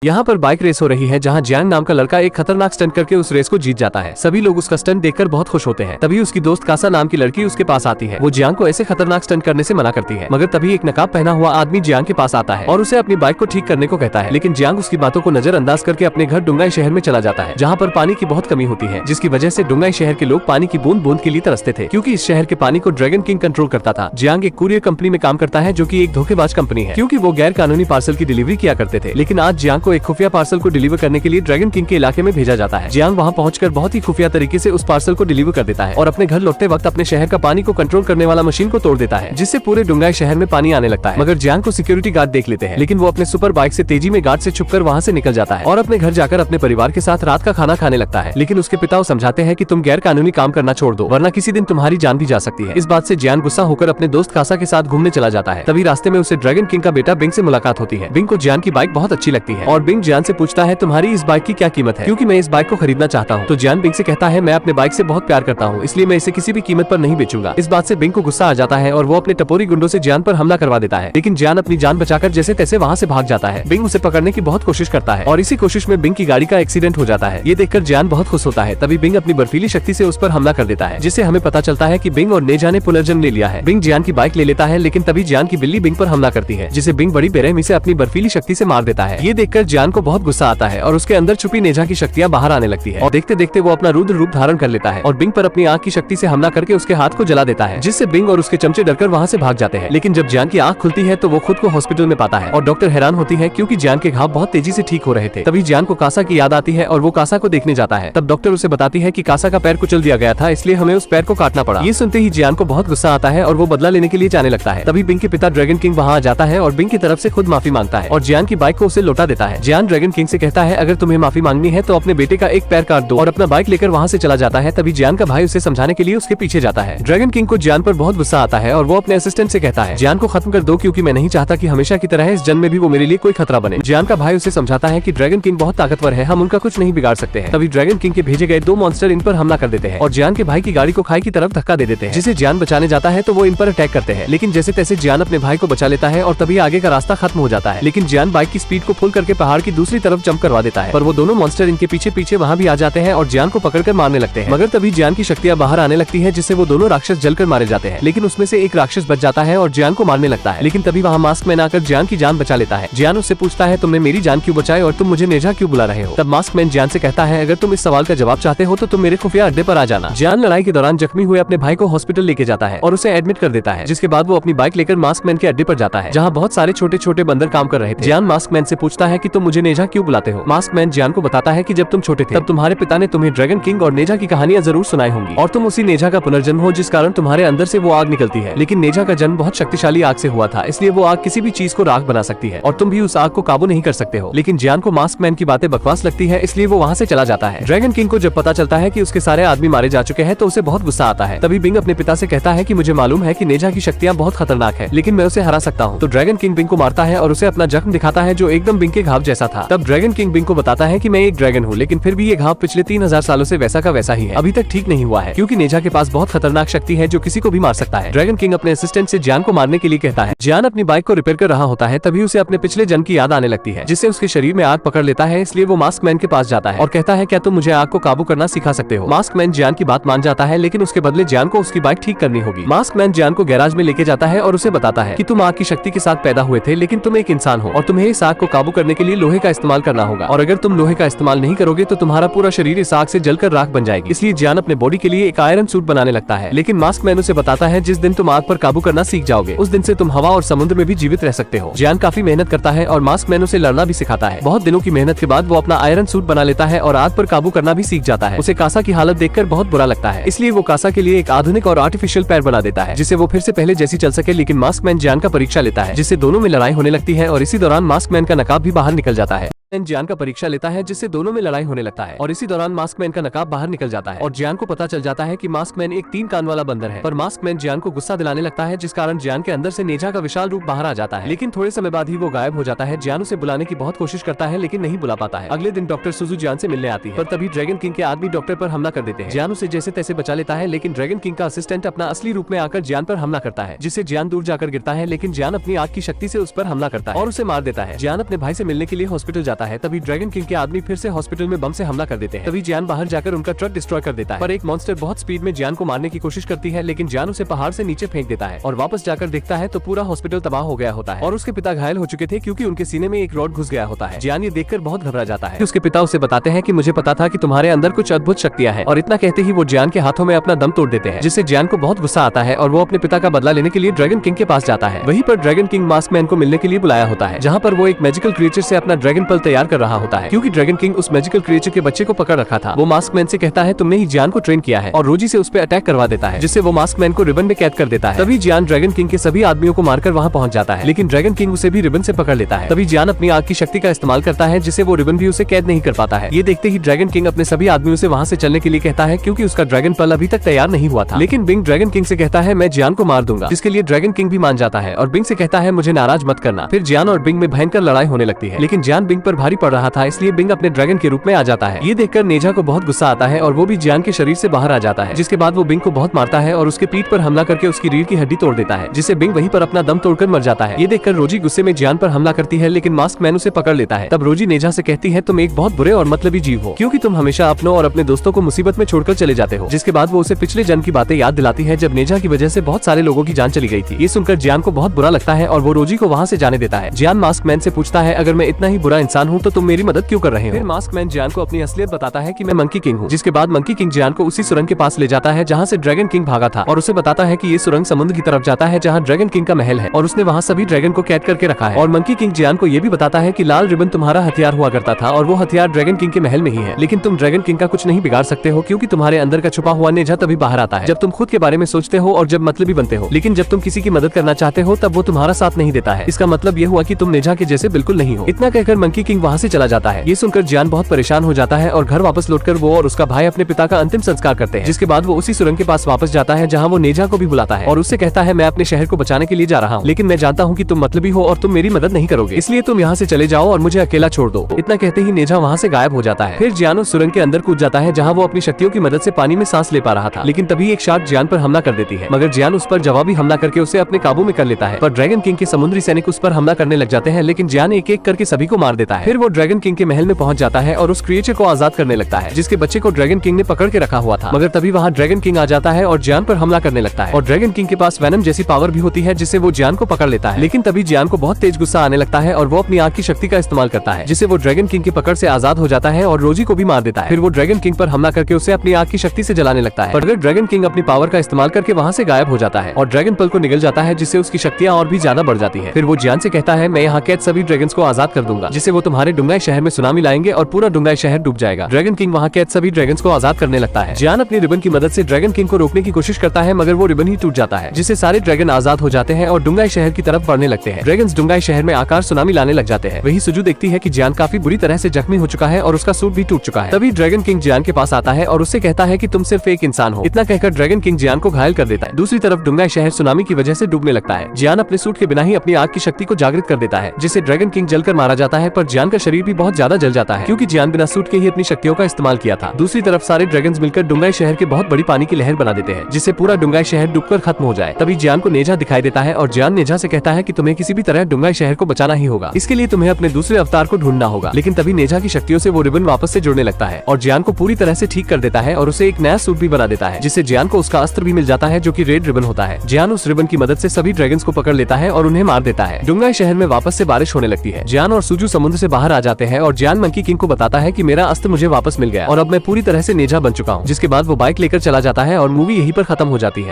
यहाँ पर bike race हो रही है जहाँ जियांग नाम का लड़का एक खतरनाक स्टंट करके उस रेस को जीत जाता है। सभी लोग उसका स्टंट देखकर बहुत खुश होते हैं। तभी उसकी दोस्त कासा नाम की लड़की उसके पास आती है। वो जियांग को ऐसे खतरनाक स्टंट करने से मना करती है, मगर तभी एक नकाब पहना हुआ आदमी जियांग के पास आता है और उसे अपनी बाइक को ठीक करने को कहता है। लेकिन जियांग उसकी बातों को नजरअंदाज करके अपने घर डुंगाई शहर में चला जाता है, जहाँ पर पानी की बहुत कमी होती है, जिसकी वजह से डुंगाई शहर के लोग पानी की बूंद बूंद के लिए तरसते थे, क्योंकि इस शहर के पानी को ड्रैगन किंग कंट्रोल करता था। जियांग एक कुरियर कंपनी में काम करता है, जो की एक धोखेबाज कंपनी है, क्योंकि वो गैर कानूनी पार्सल की डिलीवरी किया करते थे। लेकिन आज जियांग को एक खुफिया पार्सल को डिलीवर करने के लिए ड्रैगन किंग के इलाके में भेजा जाता है। जियांग वहां पहुंचकर बहुत ही खुफिया तरीके से उस पार्सल को डिलीवर कर देता है और अपने घर लौटते वक्त अपने शहर का पानी को कंट्रोल करने वाला मशीन को तोड़ देता है, जिससे पूरे डुंगाई शहर में पानी आने लगता है। मगर जियांग को सिक्योरिटी गार्ड देख लेते हैं, लेकिन वो अपने सुपर बाइक से तेजी में गार्ड से छुपकर वहां से निकल जाता है और अपने घर जाकर अपने परिवार के साथ रात का खाना खाने लगता है। लेकिन उसके पिता समझाते हैं कि तुम गैर कानूनी काम करना छोड़ दो, वरना किसी दिन तुम्हारी जान भी जा सकती है। इस बात से जियांग गुस्सा होकर अपने दोस्त कासा के साथ घूमने चला जाता है। तभी रास्ते में उसे ड्रैगन किंग का बेटा बिंग से मुलाकात होती है। बिंग को जियांग की बाइक बहुत अच्छी लगती है और बिंग जियांग से पूछता है तुम्हारी इस बाइक की क्या कीमत है, क्योंकि मैं इस बाइक को खरीदना चाहता हूँ। तो जियांग बिंग से कहता है मैं अपने बाइक से बहुत प्यार करता हूँ, इसलिए मैं इसे किसी भी कीमत पर नहीं बेचूंगा। इस बात से बिंग को गुस्सा आ जाता है और वो अपने टपोरी गुंडों से जियांग पर हमला करवा देता है। लेकिन जियांग अपनी जान बचाकर जैसे तैसे वहाँ से भाग जाता है। बिंग उसे पकड़ने की बहुत कोशिश करता है और इसी कोशिश में बिंग की गाड़ी का एक्सीडेंट हो जाता है। ये देखकर जियांग बहुत खुश होता है। तभी बिंग अपनी बर्फीली शक्ति से उस पर हमला कर देता है, जिससे हमें पता चलता है कि बिंग और नेजा ने पुनर्जन्म ले लिया है। बिंग जियांग की बाइक ले लेता है, लेकिन तभी जियांग की बिल्ली बिंग पर हमला करती है, जिसे बिंग बड़ी बेरहमी से अपनी बर्फीली शक्ति से मार देता है। ये देखकर जियांग को बहुत गुस्सा आता है और उसके अंदर छुपी नेजा की शक्तियाँ बाहर आने लगती है और देखते देखते वो अपना रुद्र रूप धारण कर लेता है और बिंग पर अपनी आँख की शक्ति से हमला करके उसके हाथ को जला देता है, जिससे बिंग और उसके चमचे डरकर वहाँ से भाग जाते हैं। लेकिन जब जियांग की आँख खुलती है तो वो खुद को हॉस्पिटल में पाता है और डॉक्टर हैरान होती है, क्योंकि जियांग के घाव बहुत तेजी से ठीक हो रहे थे। तभी जियांग को कासा की याद आती है और वो कासा को देखने जाता है। तब डॉक्टर उसे बताती है कि कासा का पैर कुचल दिया गया था, इसलिए हमें उस पैर को काटना पड़ा। ये सुनते ही जियांग को बहुत गुस्सा आता है और वो बदला लेने के लिए जाने लगता है। तभी बिंग के पिता ड्रैगन किंग वहाँ आ जाता है और बिंग की तरफ से खुद माफी मांगता है और जियांग की बाइक को उसे लौटा देता है। जियांग ड्रैगन किंग से कहता है अगर तुम्हें माफी मांगनी है तो अपने बेटे का एक पैर काट दो, और अपना बाइक लेकर वहाँ से चला जाता है। तभी जियांग का भाई उसे समझाने के लिए उसके पीछे जाता है। ड्रैगन किंग को जियांग पर बहुत गुस्सा आता है और वो अपने असिस्टेंट से कहता है जियांग को खत्म कर दो, क्योंकि मैं नहीं चाहता कि हमेशा की तरह इस जन्म में भी वो मेरे लिए कोई खतरा बने। जियांग का भाई उसे समझाता है कि ड्रैगन किंग बहुत ताकतवर है, हम उनका कुछ नहीं बिगाड़ सकते हैं। तभी ड्रैगन किंग के भेजे गए 2 मॉन्स्टर इन पर हमला कर देते हैं और जियांग के भाई की गाड़ी को खाई की तरफ धक्का दे देते हैं, जिसे जियांग बचाने जाता है तो वो इन पर अटैक करते हैं। लेकिन जैसे तैसे जियांग अपने भाई को बचा लेता है और तभी आगे का रास्ता खत्म हो जाता है। लेकिन जियांग बाइक की स्पीड को फुल करके पहाड़ की दूसरी तरफ जंप करवा देता है, पर वो दोनों मॉन्स्टर इनके पीछे पीछे वहाँ भी आ जाते हैं और जियांग को पकड़कर मारने लगते हैं। मगर तभी जियांग की शक्तियाँ बाहर आने लगती है, जिससे वो दोनों राक्षस जलकर मारे जाते हैं। लेकिन उसमें से एक राक्षस बच जाता है और जियांग को मारने लगता है। लेकिन तभी वहाँ मास्क मैन आकर जियांग की जान बचा लेता है। जियांग उससे पूछता है तुमने मेरी जान क्यों बचाई और तुम मुझे नेजा क्यों बुला रहे हो। तब मास्क मैन जियांग से कहता है अगर तुम इस सवाल का जवाब चाहते हो तो तुम मेरे खुफिया अड्डे पर आ जाना। जियांग लड़ाई के दौरान जख्मी हुए अपने भाई को हॉस्पिटल लेके जाता है और उसे एडमिट कर देता है, जिसके बाद वो अपनी बाइक लेकर मास्क मैन के अड्डे पर जाता है, जहाँ बहुत सारे छोटे छोटे बंदर काम कर रहे थे। जियांग मास्क मैन से पूछता है कि तुम मुझे नेजा क्यों बुलाते हो। मास्क मैन जियांग को बताता है कि जब तुम छोटे थे तब तुम्हारे पिता ने तुम्हें ड्रैगन किंग और नेजा की कहानियां जरूर सुनाई होंगी और तुम उसी नेजा का पुनर्जन्म हो, जिस कारण तुम्हारे अंदर से वो आग निकलती है। लेकिन नेजा का जन्म बहुत शक्तिशाली आग से हुआ था, इसलिए वो आग किसी भी चीज को राख बना सकती है और तुम भी उस आग को काबू नहीं कर सकते हो। लेकिन जियांग को मास्क मैन की बातें बकवास लगती है, इसलिए वो वहाँ से चला जाता है। ड्रैगन किंग को जब पता चलता है कि उसके सारे आदमी मारे जा चुके हैं तो उसे बहुत गुस्सा आता है। तभी बिंग अपने पिता से कहता है कि मुझे मालूम है कि नेजा की शक्तियाँ बहुत खतरनाक है, लेकिन मैं उसे हरा सकता हूँ। तो ड्रैगन किंग बिंग को मारता है और उसे अपना जख्म दिखाता है जो एकदम बिंग के घाव जैसा था। तब ड्रैगन किंग बिंग को बताता है कि मैं एक ड्रैगन हूँ, लेकिन फिर भी ये घाव पिछले 3000 सालों से वैसा का वैसा ही है, अभी तक ठीक नहीं हुआ है, क्योंकि नेजा के पास बहुत खतरनाक शक्ति है जो किसी को भी मार सकता है। ड्रैगन किंग अपने असिस्टेंट से जियांग को मारने के लिए कहता है। जियांग अपनी बाइक को रिपेयर कर रहा होता है, तभी उसे अपने पिछले जन्म की याद आने लगती है, जिससे उसके शरीर में आग पकड़ लेता है। इसलिए वो मास्क मैन के पास जाता है और कहता है क्या तुम मुझे आग को काबू करना सिखा सकते हो। मास्क मैन जियांग की बात मान जाता है, लेकिन उसके बदले जियांग को उसकी बाइक ठीक करनी होगी। मास्क मैन जियांग को गैराज में लेके जाता है और उसे बताता है कि तुम आग की शक्ति के साथ पैदा हुए थे, लेकिन तुम एक इंसान हो और तुम्हें इस आग को काबू करने के लिए लोहे का इस्तेमाल करना होगा, और अगर तुम लोहे का इस्तेमाल नहीं करोगे तो तुम्हारा पूरा शरीर इस आग से जलकर राख बन जाएगी। इसलिए जियांग अपने बॉडी के लिए एक आयरन सूट बनाने लगता है। लेकिन मास्क मैन उसे बताता है जिस दिन तुम आग पर काबू करना सीख जाओगे उस दिन से तुम हवा और समुद्र में भी जीवित रह सकते हो। जियांग काफी मेहनत करता है और मास्क मैन उसे लड़ना भी सिखाता है। बहुत दिनों की मेहनत के बाद वो अपना आयरन सूट बना लेता है और आग पर काबू करना भी सीख जाता है। उसे कासा की हालत देखकर बहुत बुरा लगता है, इसलिए वो कासा के लिए एक आधुनिक और आर्टिफिशियल पैर बना देता है, जिससे वो फिर से पहले जैसी चल सके। लेकिन मास्क मैन जियांग का परीक्षा लेता है, जिससे दोनों में लड़ाई होने लगती है और इसी दौरान मास्क मैन का नकाब भी बाहर निकल जाता है। जियांग का परीक्षा लेता है, जिससे दोनों में लड़ाई होने लगता है और इसी दौरान मास्क मैन का नकाब बाहर निकल जाता है और जियांग को पता चल जाता है कि मास्क मैन एक 3 कान वाला बंदर है। पर मास्क मैन जियांग को गुस्सा दिलाने लगता है, जिस कारण जियांग के अंदर से नेजा का विशाल रूप बाहर आ जाता है। लेकिन थोड़े समय बाद ही वो गायब हो जाता है। जियांग उसे बुलाने की बहुत कोशिश करता है, लेकिन नहीं बुला पाता है। अगले दिन डॉक्टर सुजू जियांग से मिलने आती है, पर तभी ड्रैगन किंग के आदमी डॉक्टर पर हमला कर देते हैं। जियांग उसे जैसे तैसे बचा लेता है, लेकिन ड्रैगन किंग का असिस्टेंट अपना असली रूप में आकर जियांग पर हमला करता है, जिससे जियांग दूर जाकर गिरता है। लेकिन जियांग अपनी आग की शक्ति से उस पर हमला करता है और उसे मार देता है। जियांग अपने भाई से मिलने के लिए हॉस्पिटल जाता है। जाता है। तभी ड्रैगन किंग के आदमी फिर से हॉस्पिटल में बम से हमला कर देते हैं। तभी जियान बाहर जाकर उनका ट्रक डिस्ट्रॉय कर देता है, पर एक मॉन्स्टर बहुत स्पीड में जियान को मारने की कोशिश करती है, लेकिन जियान उसे पहाड़ से नीचे फेंक देता है और वापस जाकर देखता है तो पूरा हॉस्पिटल तबाह हो गया होता है और उसके पिता घायल हो चुके थे क्योंकि उनके सीने में एक रॉड घुस गया होता है। जियान ये देखकर बहुत घबरा जाता है। उसके पिता उसे बताते हैं कि मुझे पता था कि तुम्हारे अंदर कुछ अद्भुत शक्तियां हैं, और इतना कहते ही वो जियान के हाथों में अपना दम तोड़ देते हैं, जिससे जियान को बहुत गुस्सा आता है और वो अपने पिता का बदला लेने के लिए ड्रैगन किंग के पास जाता है। वहीं पर ड्रैगन किंग मास्क मैन को मिलने के लिए बुलाया होता है, जहाँ पर वो एक मैजिकल क्रिएचर से अपना ड्रैगन पल तैयार कर रहा होता है, क्योंकि ड्रैगन किंग उस मैजिकल क्रिएचर के बच्चे को पकड़ रखा था। वो मास्क मैन से कहता है तुमने ही जियान को ट्रेन किया है, और रोजी से उस पर अटैक करवा देता है, जिससे वो मास्क मैन को रिबन में कैद कर देता है। तभी जियान ड्रैगन किंग के सभी आदमियों को मारकर वहाँ पहुँच जाता है, लेकिन ड्रैगन किंग उसे भी रिबन से पकड़ लेता है। तभी जियान अपनी आग की शक्ति का इस्तेमाल करता है, जिससे वो रिबन भी उसे कैद नहीं कर पाता है। ये देखते ही ड्रैगन किंग अपने सभी आदमियों से वहाँ से चलने के लिए कहता है, क्योंकि उसका ड्रैगन पल अभी तक तैयार नहीं हुआ था। लेकिन बिंग ड्रैगन किंग से कहता है मैं जियान को मार दूंगा, जिसके लिए ड्रैगन किंग भी मान जाता है और बिंग से कहता है मुझे नाराज मत करना। फिर जियान और बिंग में भयंकर लड़ाई होने लगती है, लेकिन जियान बिंग पर भारी पड़ रहा था, इसलिए बिंग अपने ड्रैगन के रूप में आ जाता है। ये देखकर नेजा को बहुत गुस्सा आता है और वो भी जियान के शरीर से बाहर आ जाता है, जिसके बाद वो बिंग को बहुत मारता है और उसके पीठ पर हमला करके उसकी रीढ़ की हड्डी तोड़ देता है, जिससे बिंग वहीं पर अपना दम तोड़कर मर जाता है। ये देखकर रोजी गुस्से में जियान पर हमला करती है, लेकिन मास्क मैन उसे पकड़ लेता है। तब रोजी नेजा से कहती है तुम एक बहुत बुरे और मतलबी जीव हो, क्योंकि तुम हमेशा अपनों और अपने दोस्तों को मुसीबत में छोड़कर चले जाते हो। जिसके बाद वो उसे पिछले जन्म की बातें याद दिलाती है, जब नेजा की वजह से बहुत सारे लोगों की जान चली गई थी। ये सुनकर जियान को बहुत बुरा लगता है और वो रोजी को वहाँ से जाने देता है। जियान मास्क मैन से पूछता है अगर मैं इतना ही बुरा इंसान हूँ तो तुम मेरी मदद क्यों कर रहे हो। फिर मास्क मैन जियान को अपनी असलियत बताता है कि मैं मंकी किंग हूँ। जिसके बाद मंकी किंग जियान को उसी सुरंग के पास ले जाता है जहाँ से ड्रैगन किंग भागा था, और उसे बताता है कि ये सुरंग समुद्र की तरफ जाता है जहाँ ड्रैगन किंग का महल है और उसने वहाँ सभी ड्रैगन को कैद करके रखा है। और मंकी किंग जियान को ये भी बताता है कि लाल रिबन तुम्हारा हथियार हुआ करता था और वो हथियार ड्रैगन किंग के महल में ही है, लेकिन तुम ड्रैगन किंग का कुछ नहीं बिगाड़ सकते हो, क्योंकि तुम्हारे अंदर का छुपा हुआ नेजा तभी बाहर आता है जब तुम खुद के बारे में सोचते हो और जब मतलबी बनते हो। लेकिन जब तुम किसी की मदद करना चाहते हो तब वो तुम्हारा साथ नहीं देता है। इसका मतलब ये हुआ कि तुम नेजा के जैसे बिल्कुल नहीं हो। इतना कहकर मंकी किंग वहाँ से चला जाता है। ये सुनकर जियान बहुत परेशान हो जाता है और घर वापस लौटकर वो और उसका भाई अपने पिता का अंतिम संस्कार करते हैं। जिसके बाद वो उसी सुरंग के पास वापस जाता है जहाँ वो नेजा को भी बुलाता है और उससे कहता है मैं अपने शहर को बचाने के लिए जा रहा हूँ, लेकिन मैं जानता हूँ कि तुम मतलबी हो और तुम मेरी मदद नहीं करोगे, इसलिए तुम यहाँ से चले जाओ और मुझे अकेला छोड़ दो। इतना कहते ही नेजा वहाँ से गायब हो जाता है। फिर जियान उस सुरंग के अंदर कूद जाता है जहाँ वो अपनी शक्तियों की मदद से पानी में सांस ले पा रहा था, लेकिन तभी एक शार्क जियान पर हमला कर देती है, मगर जियान उस पर जवाबी हमला करके उसे अपने काबू में कर लेता है। पर ड्रैगन किंग के समुद्री सैनिक उस पर हमला करने लग जाते हैं, लेकिन जियान एक एक करके सभी को मार देता है। फिर वो ड्रैगन किंग के महल में पहुंच जाता है और उस क्रिएचर को आजाद करने लगता है, जिसके बच्चे को ड्रैगन किंग ने पकड़ के रखा हुआ था। मगर तभी वहाँ ड्रैगन किंग आ जाता है और जियान पर हमला करने लगता है, और ड्रैगन किंग के पास वेनम जैसी पावर भी होती है जिससे वो जियान को पकड़ लेता है। लेकिन तभी जियान को बहुत तेज गुस्सा आने लगता है और वो अपनी आग की शक्ति का इस्तेमाल करता है, जिससे वो ड्रैगन किंग की पकड़ से आजाद हो जाता है और रोजी को भी मार देता है। फिर वो ड्रैगन किंग पर हमला करके उसे अपनी आग की शक्ति से जलाने लगता है, पर ड्रैगन किंग अपनी पावर का इस्तेमाल करके वहाँ से गायब हो जाता है और ड्रैगन पल को निगल जाता है, जिससे उसकी शक्तियाँ और भी ज्यादा बढ़ जाती है। फिर वो जियान से कहता है मैं यहाँ कैद सभी ड्रैगन्स को आजाद कर दूंगा, जिससे वो तुम्हारे डुंगाई शहर में सुनामी लाएंगे और पूरा डुंगाई शहर डूब जाएगा। ड्रैगन किंग वहाँ कैद सभी ड्रैगन्स को आजाद करने लगता है। जियान अपनी रिबन की मदद से ड्रैगन किंग को रोकने की कोशिश करता है, मगर वो रिबन ही टूट जाता है, जिससे सारे ड्रैगन आजाद हो जाते हैं और डुंगाई शहर की तरफ बढ़ने लगते हैं। ड्रैगन्स डुंगाई शहर में आकार सुनामी लाने लग जाते हैं। वही सुजू देखती है कि जियान काफी बुरी तरह से जख्मी हो चुका है और उसका सूट भी टूट चुका है। तभी ड्रैगन किंग जियान के पास आता है और उससे कहता है कि तुम सिर्फ एक इंसान हो। इतना कहकर ड्रैगन किंग जियान को घायल कर देता है। दूसरी तरफ डुंगाई शहर सुनामी की वजह से डूबने लगता है। जियान अपने सूट के बिना ही अपनी आग की शक्ति को जागृत कर देता है, जिससे ड्रैगन किंग जलकर मारा जाता है, पर जियान का शरीर भी बहुत ज्यादा जल जाता है, क्योंकि जियान बिना सूट के ही अपनी शक्तियों का इस्तेमाल किया था। दूसरी तरफ सारे ड्रैगन्स मिलकर डुंगाई शहर के बहुत बड़ी पानी की लहर बना देते हैं, जिससे पूरा डुंगाई शहर डूबकर खत्म हो जाए। तभी जियान को नेजा दिखाई देता है और जियान नेजा से कहता है कि तुम्हें किसी भी तरह डुंगाई शहर को बचाना ही होगा। इसके लिए तुम्हें अपने दूसरे अवतार को ढूंढना होगा। लेकिन तभी नेजा की शक्तियों से वो रिबन वापस से जुड़ने लगता है और जियान को पूरी तरह से ठीक कर देता है और उसे एक नया सूट भी बना देता है, जिससे जियान को उसका अस्त्र भी मिल जाता है जो कि रेड रिबन होता है। जियान उस रिबन की मदद से सभी ड्रैगन्स को पकड़ लेता है और उन्हें मार देता है। डुंगाई शहर में वापस से बारिश होने लगती है। जियान और सुजू समुद्र से बाहर आ जाते हैं और जियान मंकी किंग को बताता है कि मेरा अस्त्र मुझे वापस मिल गया और अब मैं पूरी तरह से नेजा बन चुका हूँ। जिसके बाद वो बाइक लेकर चला जाता है और मूवी यहीं पर खत्म हो जाती है।